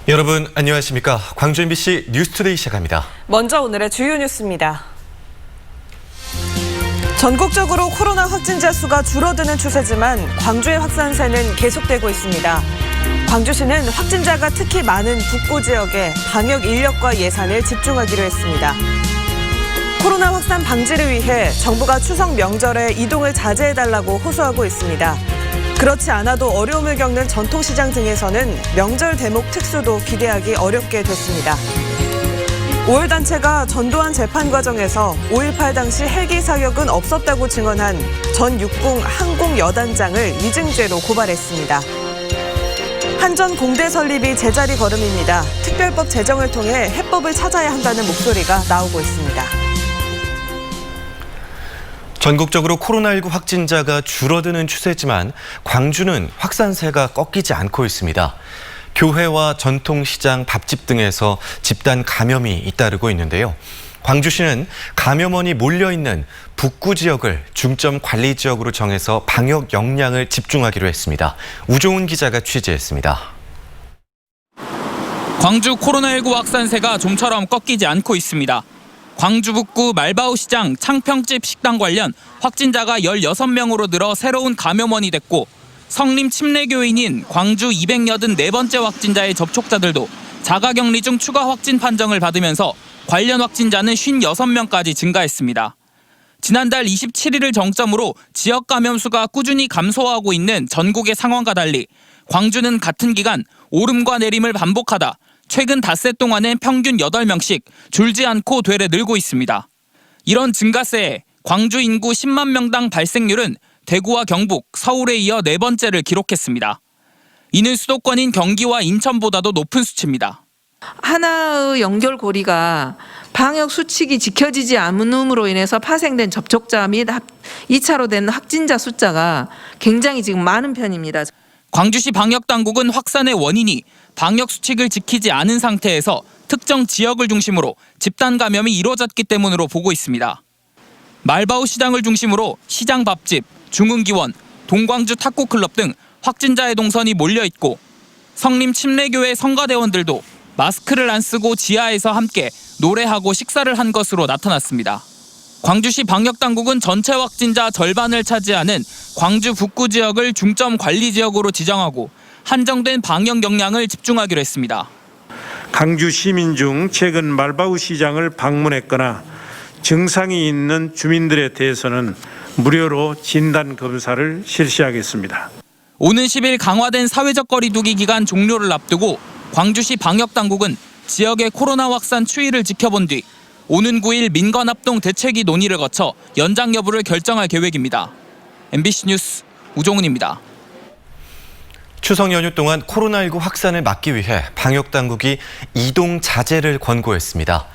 여러분 안녕하십니까? 광주 MBC 뉴스투데이 시작합니다. 먼저 오늘의 주요 뉴스입니다. 전국적으로 코로나 확진자 수가 줄어드는 추세지만 광주의 확산세는 계속되고 있습니다. 광주시는 확진자가 특히 많은 북부 지역에 방역 인력과 예산을 집중하기로 했습니다. 코로나 확산 방지를 위해 정부가 추석 명절에 이동을 자제해달라고 호소하고 있습니다. 그렇지 않아도 어려움을 겪는 전통시장 등에서는 명절 대목 특수도 기대하기 어렵게 됐습니다. 5월 단체가 전두환 재판 과정에서 5.18 당시 헬기 사격은 없었다고 증언한 전 육군 항공여단장을 위증죄로 고발했습니다. 한전 공대 설립이 제자리 걸음입니다. 특별법 제정을 통해 해법을 찾아야 한다는 목소리가 나오고 있습니다. 전국적으로 코로나19 확진자가 줄어드는 추세지만 광주는 확산세가 꺾이지 않고 있습니다. 교회와 전통시장, 밥집 등에서 집단 감염이 잇따르고 있는데요. 광주시는 감염원이 몰려있는 북구 지역을 중점 관리 지역으로 정해서 방역 역량을 집중하기로 했습니다. 우종훈 기자가 취재했습니다. 광주 코로나19 확산세가 좀처럼 꺾이지 않고 있습니다. 광주 북구 말바우시장 창평집 식당 관련 확진자가 16명으로 늘어 새로운 감염원이 됐고 성림 침례교인인 광주 284번째 확진자의 접촉자들도 자가격리 중 추가 확진 판정을 받으면서 관련 확진자는 56명까지 증가했습니다. 지난달 27일을 정점으로 지역 감염 수가 꾸준히 감소하고 있는 전국의 상황과 달리 광주는 같은 기간 오름과 내림을 반복하다 최근 닷새 동안엔 평균 8명씩 줄지 않고 되레 늘고 있습니다. 이런 증가세에 광주 인구 10만 명당 발생률은 대구와 경북, 서울에 이어 4번째를 기록했습니다. 이는 수도권인 경기와 인천보다도 높은 수치입니다. 하나의 연결고리가 방역 수칙이 지켜지지 않음으로 인해서 파생된 접촉자 및 2차로 된 확진자 숫자가 굉장히 지금 많은 편입니다. 광주시 방역당국은 확산의 원인이 방역 수칙을 지키지 않은 상태에서 특정 지역을 중심으로 집단 감염이 이루어졌기 때문으로 보고 있습니다. 말바우 시장을 중심으로 시장 밥집, 중흥기원, 동광주 탁구클럽 등 확진자의 동선이 몰려있고 성림 침례교회 성가대원들도 마스크를 안 쓰고 지하에서 함께 노래하고 식사를 한 것으로 나타났습니다. 광주시 방역당국은 전체 확진자 절반을 차지하는 광주 북구 지역을 중점 관리 지역으로 지정하고 한정된 방역 역량을 집중하기로 했습니다. 광주 시민 중 최근 말바우 시장을 방문했거나 증상이 있는 주민들에 대해서는 무료로 진단 검사를 실시하겠습니다. 오는 10일 강화된 사회적 거리 두기 기간 종료를 앞두고 광주시 방역당국은 지역의 코로나 확산 추이를 지켜본 뒤 오는 9일 민관합동 대책위 논의를 거쳐 연장 여부를 결정할 계획입니다. MBC 뉴스 우종훈입니다. 추석 연휴 동안 코로나19 확산을 막기 위해 방역당국이 이동 자제를 권고했습니다.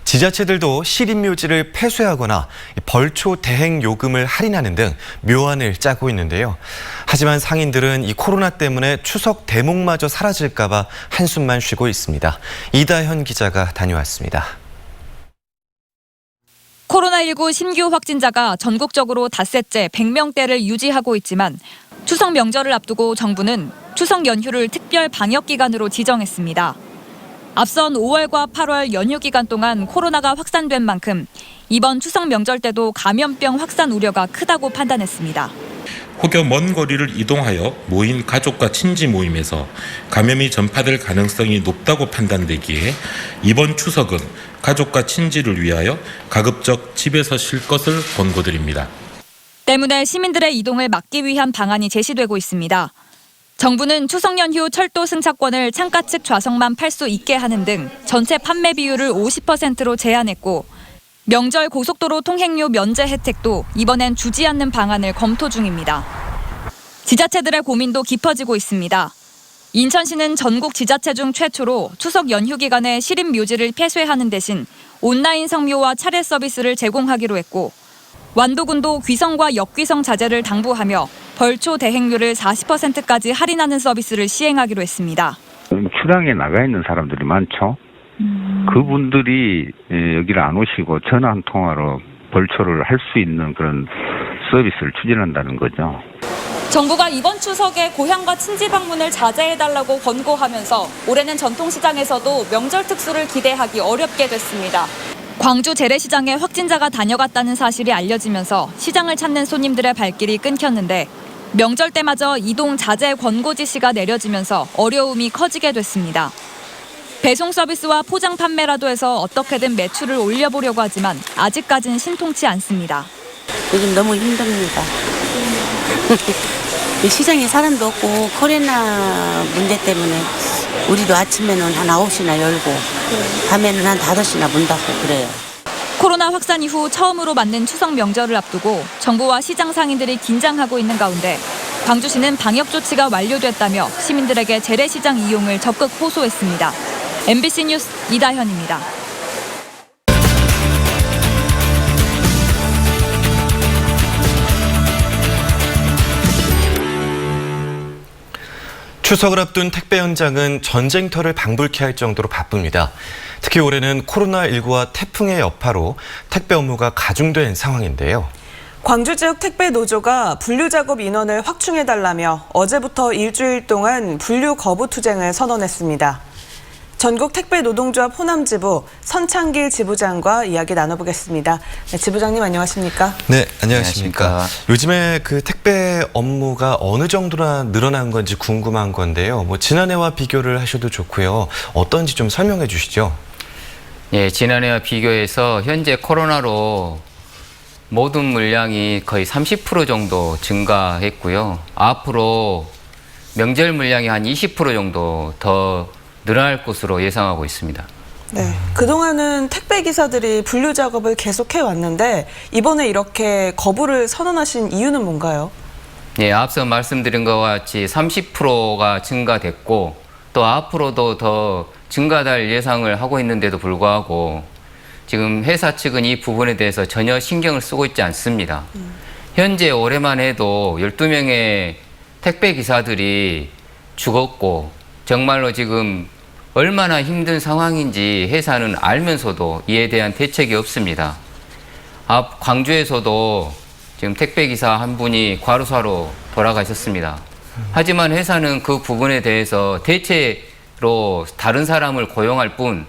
지자체들도 시립묘지를 폐쇄하거나 벌초 대행 요금을 할인하는 등 묘안을 짜고 있는데요. 하지만 상인들은 이 코로나 때문에 추석 대목마저 사라질까 봐 한숨만 쉬고 있습니다. 이다현 기자가 다녀왔습니다. 코로나19 신규 확진자가 전국적으로 닷새째 100명대를 유지하고 있지만 추석 명절을 앞두고 정부는 추석 연휴를 특별 방역 기간으로 지정했습니다. 앞선 5월과 8월 연휴 기간 동안 코로나가 확산된 만큼 이번 추석 명절 때도 감염병 확산 우려가 크다고 판단했습니다. 혹여 먼 거리를 이동하여 모인 가족과 친지 모임에서 감염이 전파될 가능성이 높다고 판단되기에 이번 추석은 가족과 친지를 위하여 가급적 집에서 쉴 것을 권고드립니다. 때문에 시민들의 이동을 막기 위한 방안이 제시되고 있습니다. 정부는 추석 연휴 철도 승차권을 창가 측 좌석만 팔 수 있게 하는 등 전체 판매 비율을 50%로 제한했고 명절 고속도로 통행료 면제 혜택도 이번엔 주지 않는 방안을 검토 중입니다. 지자체들의 고민도 깊어지고 있습니다. 인천시는 전국 지자체 중 최초로 추석 연휴 기간에 시립묘지를 폐쇄하는 대신 온라인 성묘와 차례 서비스를 제공하기로 했고 완도군도 귀성과 역귀성 자제를 당부하며 벌초 대행료를 40%까지 할인하는 서비스를 시행하기로 했습니다. 출항에 나가 있는 사람들이 많죠. 그분들이 여기를 안 오시고 전화 한 통화로 벌초를 할 수 있는 그런 서비스를 추진한다는 거죠. 정부가 이번 추석에 고향과 친지 방문을 자제해달라고 권고하면서 올해는 전통시장에서도 명절 특수를 기대하기 어렵게 됐습니다. 광주 재래시장에 확진자가 다녀갔다는 사실이 알려지면서 시장을 찾는 손님들의 발길이 끊겼는데 명절 때마저 이동 자제 권고 지시가 내려지면서 어려움이 커지게 됐습니다. 배송 서비스와 포장 판매라도 해서 어떻게든 매출을 올려보려고 하지만 아직까지는 신통치 않습니다. 요즘 너무 힘듭니다. 시장에 사람도 없고 코로나 문제 때문에 우리도 아침에는 한 9시나 열고 밤에는 한 5시나 문 닫고 그래요. 코로나 확산 이후 처음으로 맞는 추석 명절을 앞두고 정부와 시장 상인들이 긴장하고 있는 가운데 광주시는 방역 조치가 완료됐다며 시민들에게 재래시장 이용을 적극 호소했습니다. MBC 뉴스 이다현입니다. 추석을 앞둔 택배 현장은 전쟁터를 방불케 할 정도로 바쁩니다. 특히 올해는 코로나19와 태풍의 여파로 택배 업무가 가중된 상황인데요. 광주 지역 택배 노조가 분류 작업 인원을 확충해달라며 어제부터 일주일 동안 분류 거부 투쟁을 선언했습니다. 전국 택배 노동조합 호남지부 선창길 지부장과 이야기 나눠보겠습니다. 네, 지부장님 안녕하십니까? 네, 안녕하십니까. 요즘에 그 택배 업무가 어느 정도나 늘어난 건지 궁금한 건데요. 지난해와 비교를 하셔도 좋고요. 어떤지 좀 설명해 주시죠. 예, 지난해와 비교해서 현재 코로나로 모든 물량이 거의 30% 정도 증가했고요. 앞으로 명절 물량이 한 20% 정도 더 늘어날 것으로 예상하고 있습니다. 네, 그동안은 택배 기사들이 분류 작업을 계속해 왔는데 이번에 이렇게 거부를 선언하신 이유는 뭔가요? 예, 앞서 말씀드린 것과 같이 30%가 증가됐고 또 앞으로도 더 증가될 예상을 하고 있는데도 불구하고 지금 회사 측은 이 부분에 대해서 전혀 신경을 쓰고 있지 않습니다. 현재 올해만 해도 12명의 택배 기사들이 죽었고 정말로 지금 얼마나 힘든 상황인지 회사는 알면서도 이에 대한 대책이 없습니다. 광주에서도 지금 택배기사 한 분이 과로사로 돌아가셨습니다. 하지만 회사는 그 부분에 대해서 대체로 다른 사람을 고용할 뿐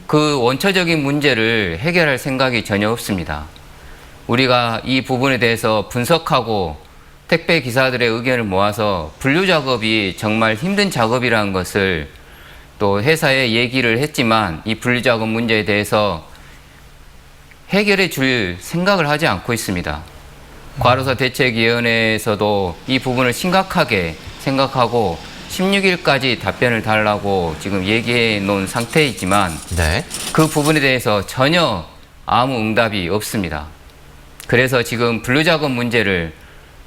그 원초적인 문제를 해결할 생각이 전혀 없습니다. 우리가 이 부분에 대해서 분석하고 택배 기사들의 의견을 모아서 분류 작업이 정말 힘든 작업이라는 것을 또 회사에 얘기를 했지만 이 분류 작업 문제에 대해서 해결해 줄 생각을 하지 않고 있습니다. 과로사 대책위원회에서도 이 부분을 심각하게 생각하고 16일까지 답변을 달라고 지금 얘기해 놓은 상태이지만 네. 그 부분에 대해서 전혀 아무 응답이 없습니다. 그래서 지금 분류 작업 문제를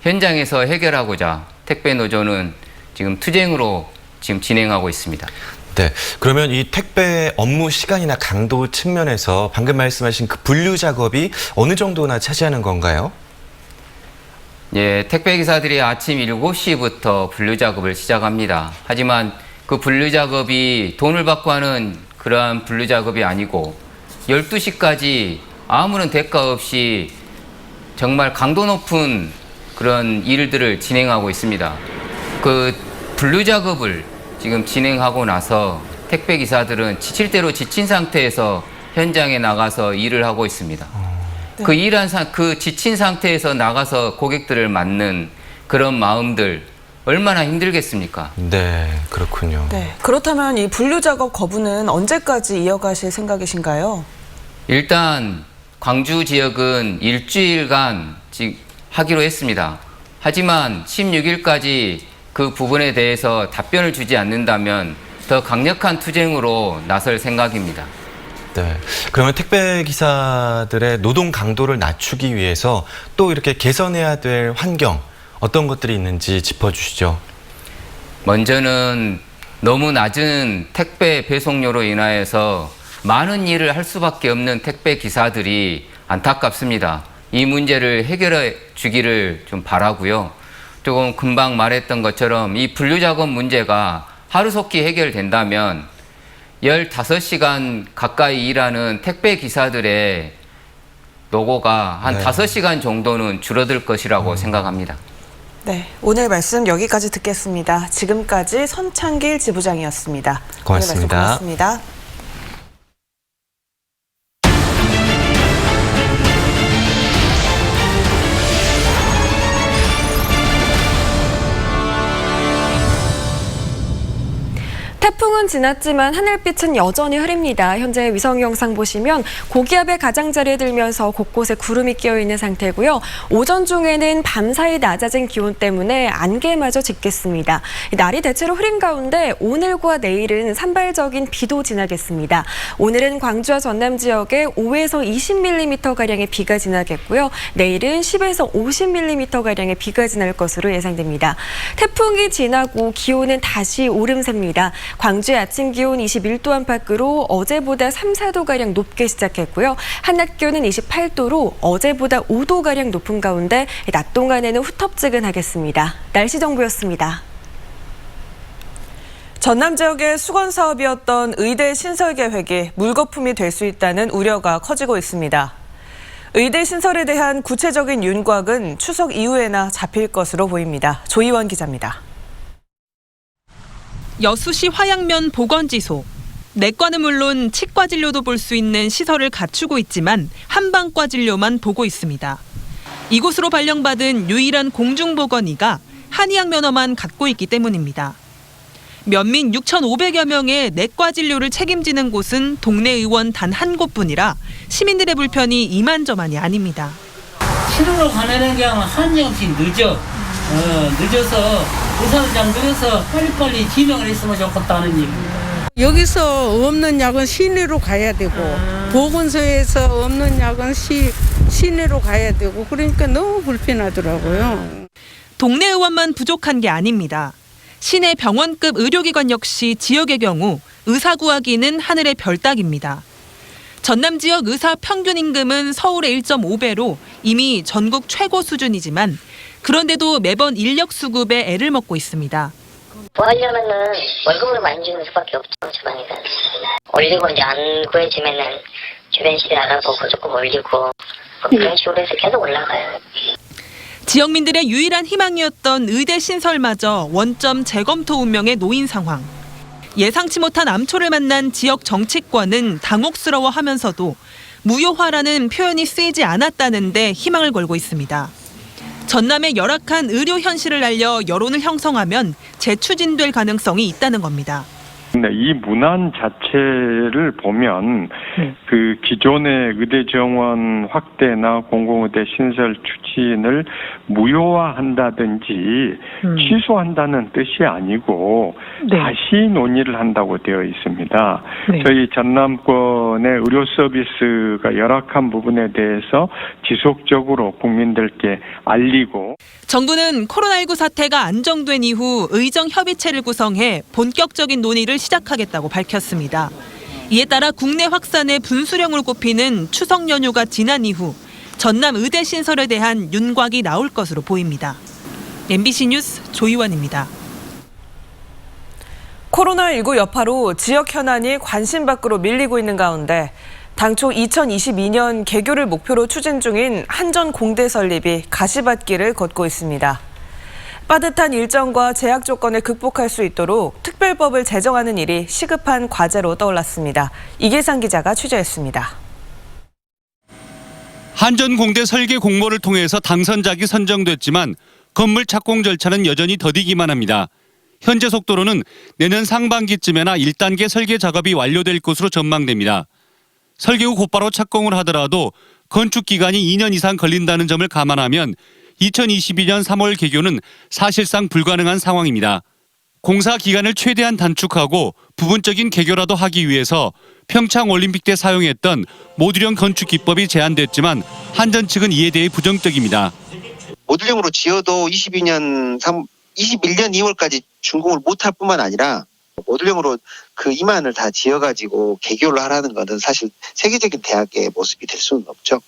현장에서 해결하고자 택배 노조는 지금 투쟁으로 지금 진행하고 있습니다. 네, 그러면 이 택배 업무 시간이나 강도 측면에서 방금 말씀하신 그 분류 작업이 어느 정도나 차지하는 건가요? 예, 택배 기사들이 아침 7시부터 분류 작업을 시작합니다. 하지만 그 분류 작업이 돈을 받고 하는 그러한 분류 작업이 아니고 12시까지 아무런 대가 없이 정말 강도 높은 그런 일들을 진행하고 있습니다. 그 분류 작업을 지금 진행하고 나서 택배 기사들은 지칠 대로 지친 상태에서 현장에 나가서 일을 하고 있습니다. 네. 그 지친 상태에서 나가서 고객들을 맞는 그런 마음들 얼마나 힘들겠습니까? 네, 그렇군요. 네, 그렇다면 이 분류 작업 거부는 언제까지 이어가실 생각이신가요? 일단 광주 지역은 일주일간 하기로 했습니다. 하지만 16일까지 그 부분에 대해서 답변을 주지 않는다면 더 강력한 투쟁으로 나설 생각입니다. 네. 그러면 택배 기사들의 노동 강도를 낮추기 위해서 또 이렇게 개선해야 될 환경 어떤 것들이 있는지 짚어주시죠. 먼저는 너무 낮은 택배 배송료로 인하여서 많은 일을 할 수밖에 없는 택배 기사들이 안타깝습니다. 이 문제를 해결해 주기를 좀 바라고요. 조금 금방 말했던 것처럼 이 분류 작업 문제가 하루속히 해결된다면 15시간 가까이 일하는 택배 기사들의 노고가 한 네. 5시간 정도는 줄어들 것이라고 생각합니다. 네, 오늘 말씀 여기까지 듣겠습니다. 지금까지 선창길 지부장이었습니다. 고맙습니다. 오늘 말씀 고맙습니다. 태풍은 지났지만 하늘빛은 여전히 흐립니다. 현재 위성 영상 보시면 고기압의 가장자리에 들면서 곳곳에 구름이 끼어있는 상태고요. 오전 중에는 밤사이 낮아진 기온 때문에 안개마저 짙겠습니다. 날이 대체로 흐린 가운데 오늘과 내일은 산발적인 비도 지나겠습니다. 오늘은 광주와 전남 지역에 5에서 20mm가량의 비가 지나겠고요. 내일은 10에서 50mm가량의 비가 지날 것으로 예상됩니다. 태풍이 지나고 기온은 다시 오름세입니다. 광주의 아침 기온 21도 안팎으로 어제보다 3, 4도가량 높게 시작했고요. 한낮 기온은 28도로 어제보다 5도가량 높은 가운데 낮 동안에는 후텁지근하겠습니다. 날씨 정보였습니다. 전남 지역의 수건 사업이었던 의대 신설 계획이 물거품이 될 수 있다는 우려가 커지고 있습니다. 의대 신설에 대한 구체적인 윤곽은 추석 이후에나 잡힐 것으로 보입니다. 조희원 기자입니다. 여수시 화양면 보건지소. 내과는 물론 치과 진료도 볼 수 있는 시설을 갖추고 있지만 한방과 진료만 보고 있습니다. 이곳으로 발령받은 유일한 공중보건의가 한의학 면허만 갖고 있기 때문입니다. 면민 6,500여 명의 내과 진료를 책임지는 곳은 동네 의원 단 한 곳뿐이라 시민들의 불편이 이만저만이 아닙니다. 치료로 가내는 게 한정없이 늦어서 의사들장 늦어서 빨리빨리 지명을 했으면 좋겠다는 얘기입니다. 여기서 없는 약은 시내로 가야 되고 보건소에서 없는 약은 시내로 가야 되고 그러니까 너무 불편하더라고요. 동네 의원만 부족한 게 아닙니다. 시내 병원급 의료기관 역시 지역의 경우 의사 구하기는 하늘의 별 따기입니다. 전남 지역 의사 평균 임금은 서울의 1.5배로 이미 전국 최고 수준이지만 그런데도 매번 인력 수급에 애를 먹고 있습니다. 뭐 하려면은 월급으로 많이 주는 수밖에 없죠, 주방에서. 올리고 이제 안 구해지면은 주변 시대 알아보고 조금 올리고 그런 식으로 해서 계속 올라가요. 지역민들의 유일한 희망이었던 의대 신설마저 원점 재검토 운명에 놓인 상황. 예상치 못한 암초를 만난 지역 정치권은 당혹스러워하면서도 무효화라는 표현이 쓰이지 않았다는데 희망을 걸고 있습니다. 전남의 열악한 의료 현실을 알려 여론을 형성하면 재추진될 가능성이 있다는 겁니다. 네, 이 문안 자체를 보면 그 기존의 의대 정원 확대나 공공의대 신설 추진을 무효화한다든지 취소한다는 뜻이 아니고 다시 논의를 한다고 되어 있습니다. 저희 전남권의 의료 서비스가 열악한 부분에 대해서 지속적으로 국민들께 알리고 정부는 코로나19 사태가 안정된 이후 의정협의체를 구성해 본격적인 논의를 시작하겠다고 밝혔습니다. 이에 따라 국내 확산의 분수령으로 꼽히는 추석 연휴가 지난 이후 전남 의대 신설에 대한 윤곽이 나올 것으로 보입니다. MBC 뉴스 조희원입니다. 코로나19 여파로 지역 현안이 관심 밖으로 밀리고 있는 가운데 당초 2022년 개교를 목표로 추진 중인 한전 공대 설립이 가시밭길을 걷고 있습니다. 빠듯한 일정과 제약 조건을 극복할 수 있도록 특별법을 제정하는 일이 시급한 과제로 떠올랐습니다. 이계상 기자가 취재했습니다. 한전 공대 설계 공모를 통해서 당선작이 선정됐지만 건물 착공 절차는 여전히 더디기만 합니다. 현재 속도로는 내년 상반기쯤에나 1단계 설계 작업이 완료될 것으로 전망됩니다. 설계 후 곧바로 착공을 하더라도 건축 기간이 2년 이상 걸린다는 점을 감안하면 2022년 3월 개교는 사실상 불가능한 상황입니다. 공사 기간을 최대한 단축하고 부분적인 개교라도 하기 위해서 평창 올림픽 때 사용했던 모듈형 건축 기법이 제안됐지만 한전 측은 이에 대해 부정적입니다. 모듈형으로 지어도 21년 2월까지 준공을 못할 뿐만 아니라 모듈형으로 그 임안을 다 지어가지고 개교를 하라는 것은 사실 세계적인 대학의 모습이 될 수는 없죠.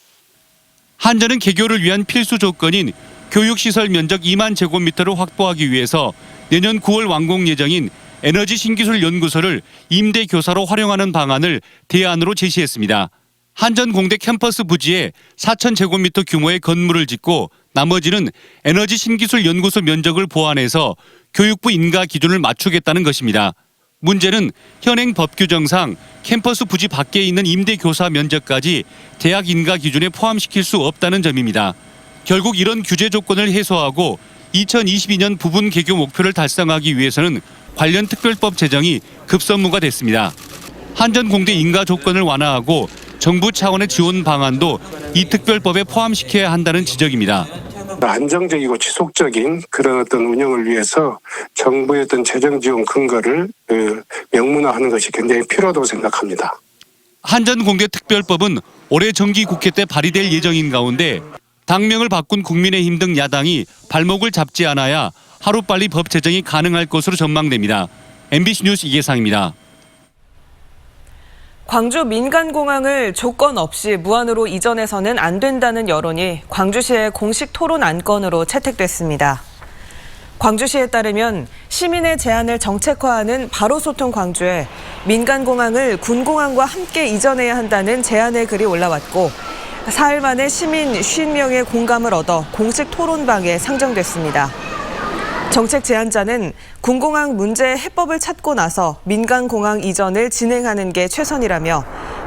한전은 개교를 위한 필수 조건인 교육시설 면적 2만 제곱미터를 확보하기 위해서 내년 9월 완공 예정인 에너지 신기술 연구소를 임대 교사로 활용하는 방안을 대안으로 제시했습니다. 한전 공대 캠퍼스 부지에 4,000제곱미터 규모의 건물을 짓고 나머지는 에너지 신기술 연구소 면적을 보완해서 교육부 인가 기준을 맞추겠다는 것입니다. 문제는 현행 법 규정상 캠퍼스 부지 밖에 있는 임대 교사 면적까지 대학 인가 기준에 포함시킬 수 없다는 점입니다. 결국 이런 규제 조건을 해소하고 2022년 부분 개교 목표를 달성하기 위해서는 관련 특별법 제정이 급선무가 됐습니다. 한전공대 인가 조건을 완화하고 정부 차원의 지원 방안도 이 특별법에 포함시켜야 한다는 지적입니다. 안정적이고 지속적인 그런 어떤 운영을 위해서 정부의 어떤 재정 지원 근거를 명문화하는 것이 굉장히 필요하다고 생각합니다. 한전공대 특별법은 올해 정기국회 때 발의될 예정인 가운데 당명을 바꾼 국민의힘 등 야당이 발목을 잡지 않아야 하루빨리 법 제정이 가능할 것으로 전망됩니다. MBC 뉴스 이계상입니다. 광주 민간공항을 조건 없이 무한으로 이전해서는 안 된다는 여론이 광주시의 공식 토론 안건으로 채택됐습니다. 광주시에 따르면 시민의 제안을 정책화하는 바로소통 광주에 민간공항을 군공항과 함께 이전해야 한다는 제안의 글이 올라왔고 사흘 만에 시민 50명의 공감을 얻어 공식 토론방에 상정됐습니다. 정책 제안자는 군공항 문제의 해법을 찾고 나서 민간공항 이전을 진행하는 게 최선이라며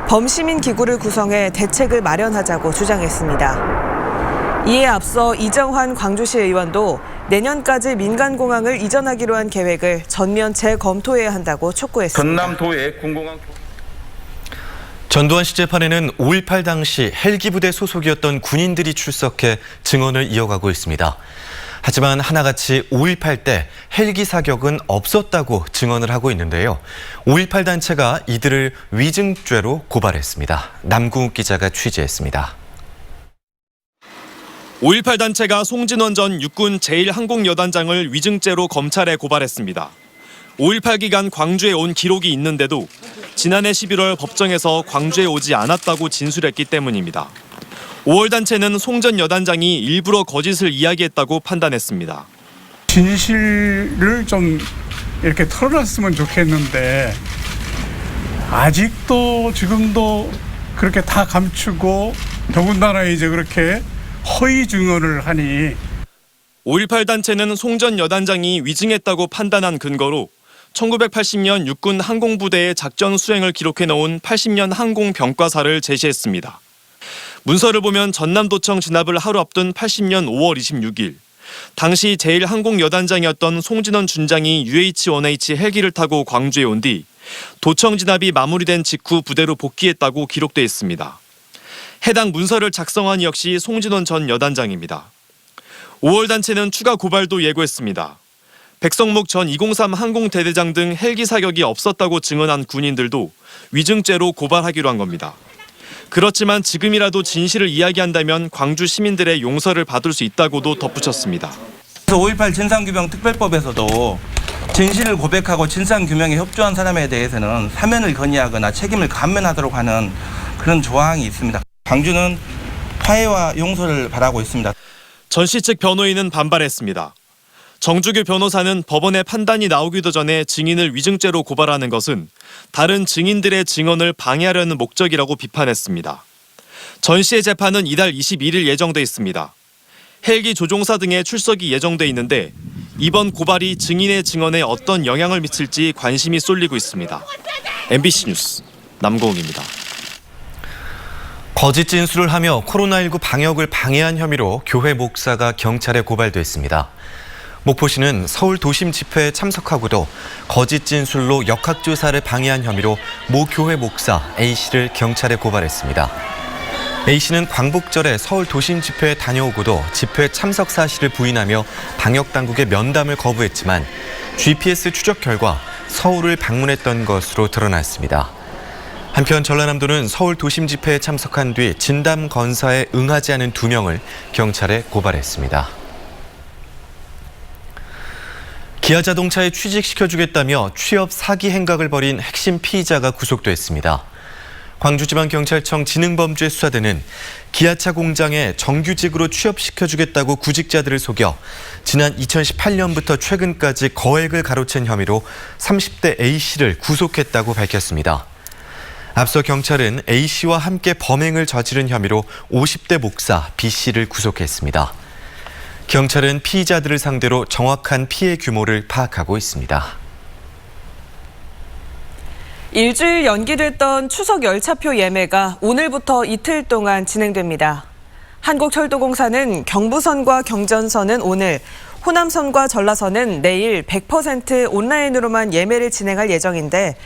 범시민 기구를 구성해 대책을 마련하자고 주장했습니다. 이에 앞서 이정환 광주시 의원도 내년까지 민간공항을 이전하기로 한 계획을 전면 재검토해야 한다고 촉구했습니다. 전남도의 군공항 전두환 씨 재판에는 5.18 당시 헬기 부대 소속이었던 군인들이 출석해 증언을 이어가고 있습니다. 하지만 하나같이 5.18 때 헬기 사격은 없었다고 증언을 하고 있는데요. 5.18 단체가 이들을 위증죄로 고발했습니다. 남궁욱 기자가 취재했습니다. 5.18 단체가 송진원 전 육군 제1항공여단장을 위증죄로 검찰에 고발했습니다. 5.18 기간 광주에 온 기록이 있는데도 지난해 11월 법정에서 광주에 오지 않았다고 진술했기 때문입니다. 5월 단체는 송 전 여단장이 일부러 거짓을 이야기했다고 판단했습니다. 진실을 좀 이렇게 털어놨으면 좋겠는데 아직도 지금도 그렇게 다 감추고 더군다나 이제 그렇게 허위 증언을 하니 5.18 단체는 송 전 여단장이 위증했다고 판단한 근거로 1980년 육군 항공부대의 작전 수행을 기록해 놓은 80년 항공병과사를 제시했습니다. 문서를 보면 전남도청 진압을 하루 앞둔 80년 5월 26일 당시 제1항공여단장이었던 송진원 준장이 UH-1H 헬기를 타고 광주에 온 뒤 도청 진압이 마무리된 직후 부대로 복귀했다고 기록돼 있습니다. 해당 문서를 작성한 역시 송진원 전 여단장입니다. 5월 단체는 추가 고발도 예고했습니다. 백성목 전 203 항공대대장 등 헬기 사격이 없었다고 증언한 군인들도 위증죄로 고발하기로 한 겁니다. 그렇지만 지금이라도 진실을 이야기한다면 광주 시민들의 용서를 받을 수 있다고도 덧붙였습니다. 5.18 진상규명 특별법에서도 진실을 고백하고 진상규명에 협조한 사람에 대해서는 사면을 건의하거나 책임을 감면하도록 하는 그런 조항이 있습니다. 광주는 화해와 용서를 바라고 있습니다. 전 씨 측 변호인은 반발했습니다. 정주규 변호사는 법원의 판단이 나오기도 전에 증인을 위증죄로 고발하는 것은 다른 증인들의 증언을 방해하려는 목적이라고 비판했습니다. 전 씨의 재판은 이달 21일 예정돼 있습니다. 헬기 조종사 등의 출석이 예정돼 있는데 이번 고발이 증인의 증언에 어떤 영향을 미칠지 관심이 쏠리고 있습니다. MBC 뉴스 남고웅입니다. 거짓 진술을 하며 코로나19 방역을 방해한 혐의로 교회 목사가 경찰에 고발됐습니다. 목포시는 서울 도심 집회에 참석하고도 거짓 진술로 역학조사를 방해한 혐의로 모 교회 목사 A씨를 경찰에 고발했습니다. A씨는 광복절에 서울 도심 집회에 다녀오고도 집회 참석 사실을 부인하며 방역당국의 면담을 거부했지만 GPS 추적 결과 서울을 방문했던 것으로 드러났습니다. 한편 전라남도는 서울 도심 집회에 참석한 뒤 진담 건사에 응하지 않은 2명을 경찰에 고발했습니다. 기아자동차에 취직시켜주겠다며 취업 사기 행각을 벌인 핵심 피의자가 구속됐습니다. 광주지방경찰청 지능범죄수사대는 기아차 공장에 정규직으로 취업시켜주겠다고 구직자들을 속여 지난 2018년부터 최근까지 거액을 가로챈 혐의로 30대 A씨를 구속했다고 밝혔습니다. 앞서 경찰은 A씨와 함께 범행을 저지른 혐의로 50대 목사 B씨를 구속했습니다. 경찰은 피의자들을 상대로 정확한 피해 규모를 파악하고 있습니다. 일주일 연기됐던 추석 열차표 예매가 오늘부터 이틀 동안 진행됩니다. 한국철도공사는 경부선과 경전선은 오늘, 호남선과 전라선은 내일 100% 온라인으로만 예매를 진행할 예정인데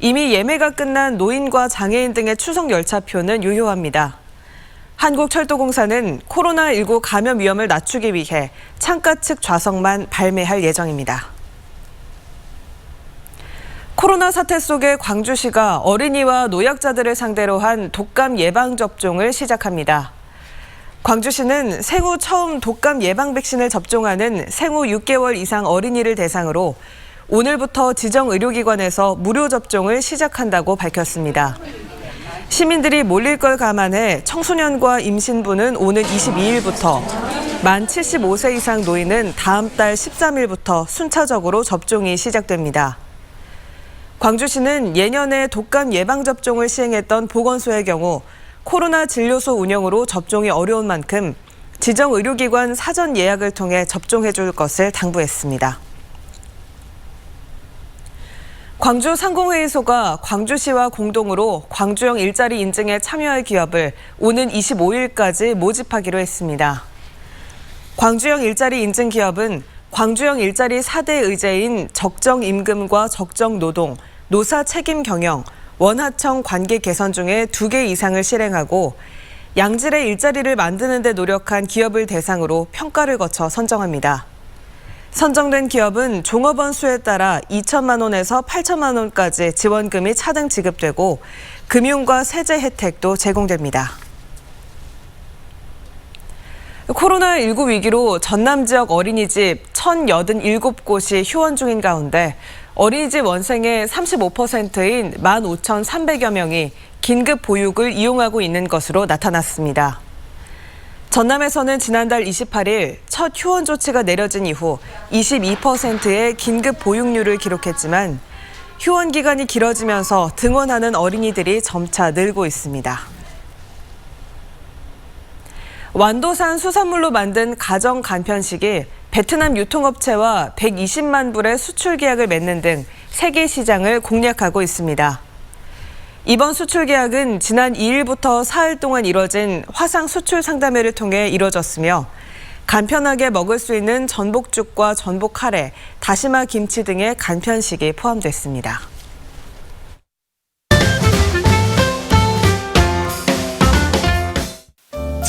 이미 예매가 끝난 노인과 장애인 등의 추석 열차표는 유효합니다. 한국철도공사는 코로나19 감염 위험을 낮추기 위해 창가 측 좌석만 발매할 예정입니다. 코로나 사태 속에 광주시가 어린이와 노약자들을 상대로 한 독감 예방접종을 시작합니다. 광주시는 생후 처음 독감 예방 백신을 접종하는 생후 6개월 이상 어린이를 대상으로 오늘부터 지정 의료기관에서 무료 접종을 시작한다고 밝혔습니다. 시민들이 몰릴 걸 감안해 청소년과 임신부는 오는 22일부터, 만 75세 이상 노인은 다음 달 13일부터 순차적으로 접종이 시작됩니다. 광주시는 예년에 독감 예방접종을 시행했던 보건소의 경우 코로나 진료소 운영으로 접종이 어려운 만큼 지정 의료기관 사전 예약을 통해 접종해 줄 것을 당부했습니다. 광주 상공회의소가 광주시와 공동으로 광주형 일자리 인증에 참여할 기업을 오는 25일까지 모집하기로 했습니다. 광주형 일자리 인증 기업은 광주형 일자리 4대 의제인 적정 임금과 적정 노동, 노사 책임 경영, 원하청 관계 개선 중에 2개 이상을 실행하고 양질의 일자리를 만드는 데 노력한 기업을 대상으로 평가를 거쳐 선정합니다. 선정된 기업은 종업원 수에 따라 2천만 원에서 8천만 원까지 지원금이 차등 지급되고 금융과 세제 혜택도 제공됩니다. 코로나19 위기로 전남 지역 어린이집 1,087곳이 휴원 중인 가운데 어린이집 원생의 35%인 15,300여 명이 긴급 보육을 이용하고 있는 것으로 나타났습니다. 전남에서는 지난달 28일 첫 휴원 조치가 내려진 이후 22%의 긴급 보육률을 기록했지만 휴원 기간이 길어지면서 등원하는 어린이들이 점차 늘고 있습니다. 완도산 수산물로 만든 가정 간편식이 베트남 유통업체와 120만 불의 수출 계약을 맺는 등 세계 시장을 공략하고 있습니다. 이번 수출 계약은 지난 2일부터 사흘 동안 이뤄진 화상 수출 상담회를 통해 이뤄졌으며 간편하게 먹을 수 있는 전복죽과 전복 카레, 다시마 김치 등의 간편식이 포함됐습니다.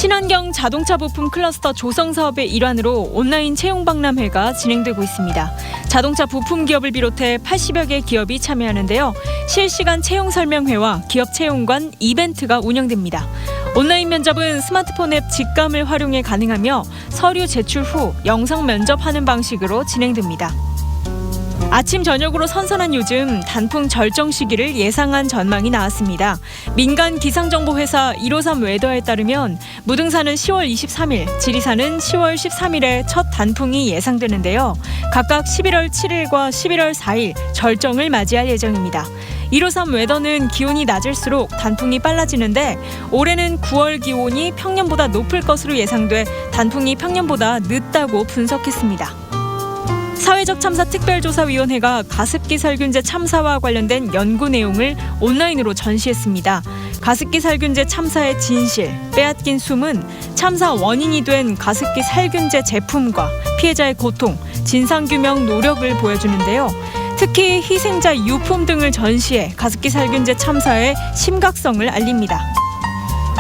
친환경 자동차 부품 클러스터 조성 사업의 일환으로 온라인 채용 박람회가 진행되고 있습니다. 자동차 부품 기업을 비롯해 80여 개 기업이 참여하는데요. 실시간 채용 설명회와 기업 채용관 이벤트가 운영됩니다. 온라인 면접은 스마트폰 앱 직감을 활용해 가능하며 서류 제출 후 영상 면접하는 방식으로 진행됩니다. 아침 저녁으로 선선한 요즘 단풍 절정 시기를 예상한 전망이 나왔습니다. 민간 기상정보회사 153 웨더에 따르면 무등산은 10월 23일, 지리산은 10월 13일에 첫 단풍이 예상되는데요. 각각 11월 7일과 11월 4일 절정을 맞이할 예정입니다. 153 웨더는 기온이 낮을수록 단풍이 빨라지는데 올해는 9월 기온이 평년보다 높을 것으로 예상돼 단풍이 평년보다 늦다고 분석했습니다. 사회적 참사 특별조사위원회가 가습기 살균제 참사와 관련된 연구 내용을 온라인으로 전시했습니다. 가습기 살균제 참사의 진실, 빼앗긴 숨은 참사 원인이 된 가습기 살균제 제품과 피해자의 고통, 진상규명 노력을 보여주는데요. 특히 희생자 유품 등을 전시해 가습기 살균제 참사의 심각성을 알립니다.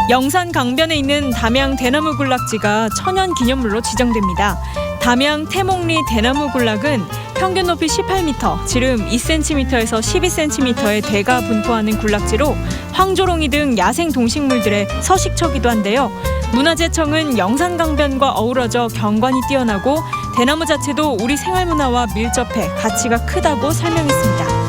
영산 강변에 있는 담양 대나무 군락지가 천연기념물로 지정됩니다. 담양 태몽리 대나무 군락은 평균 높이 18m, 지름 2cm에서 12cm의 대가 분포하는 군락지로 황조롱이 등 야생 동식물들의 서식처기도 한데요. 문화재청은 영산 강변과 어우러져 경관이 뛰어나고 대나무 자체도 우리 생활문화와 밀접해 가치가 크다고 설명했습니다.